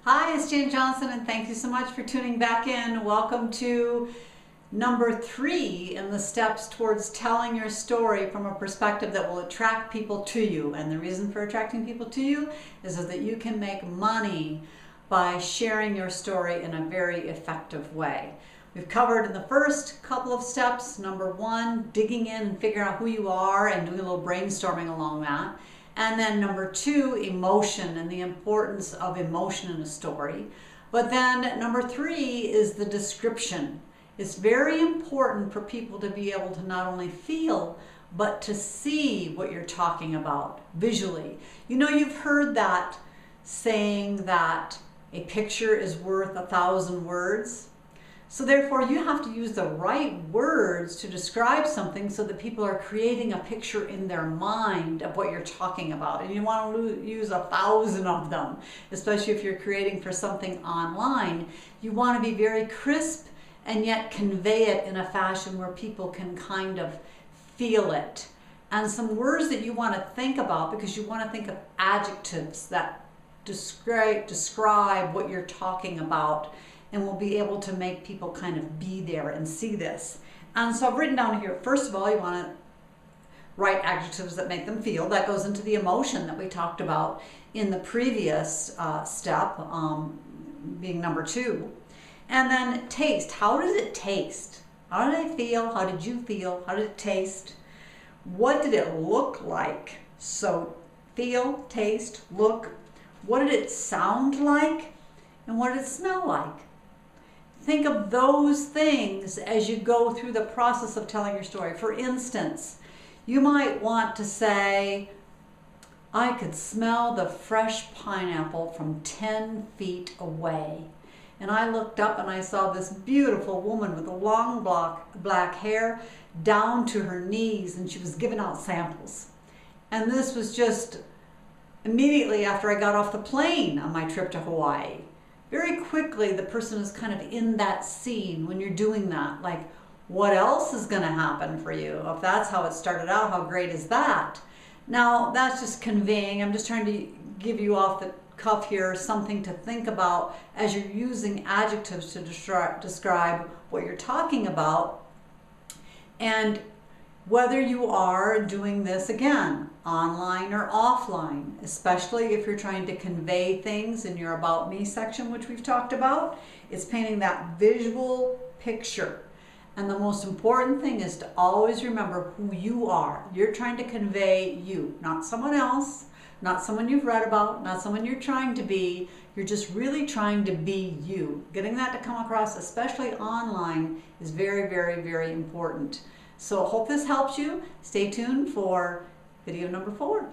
Hi, it's Jane Johnson, and thank you so much for tuning back in. Welcome to number 3 in the steps towards telling your story from a perspective that will attract people to you. And the reason for attracting people to you is so that you can make money by sharing your story in a very effective way. We've covered in the first couple of steps, number 1, digging in and figuring out who you are and doing a little brainstorming along that. And then number 2, emotion and the importance of emotion in a story. But then number 3 is the description. It's very important for people to be able to not only feel, but to see what you're talking about visually. You know, you've heard that saying that a picture is worth 1,000 words. So therefore, you have to use the right words to describe something so that people are creating a picture in their mind of what you're talking about. And you want to use 1,000 of them, especially if you're creating for something online. You want to be very crisp and yet convey it in a fashion where people can kind of feel it. And some words that you want to think about, because you want to think of adjectives that describe what you're talking about, and will be able to make people kind of be there and see this. And so I've written down here, first of all, you want to write adjectives that make them feel. That goes into the emotion that we talked about in the previous step, being number 2. And then taste. How does it taste? How did I feel? How did you feel? How did it taste? What did it look like? So feel, taste, look. What did it sound like? And what did it smell like? Think of those things as you go through the process of telling your story. For instance, you might want to say, I could smell the fresh pineapple from 10 feet away. And I looked up and I saw this beautiful woman with long black hair down to her knees, and she was giving out samples. And this was just immediately after I got off the plane on my trip to Hawaii. Very quickly, the person is kind of in that scene when you're doing that. Like, what else is going to happen for you? If that's how it started out, how great is that? Now, that's just conveying. I'm just trying to give you off the cuff here something to think about as you're using adjectives to describe what you're talking about. And whether you are doing this, again, online or offline, especially if you're trying to convey things in your About Me section, which we've talked about, it's painting that visual picture. And the most important thing is to always remember who you are. You're trying to convey you, not someone else, not someone you've read about, not someone you're trying to be. You're just really trying to be you. Getting that to come across, especially online, is very, very, very important. So I hope this helps you. Stay tuned for video number 4.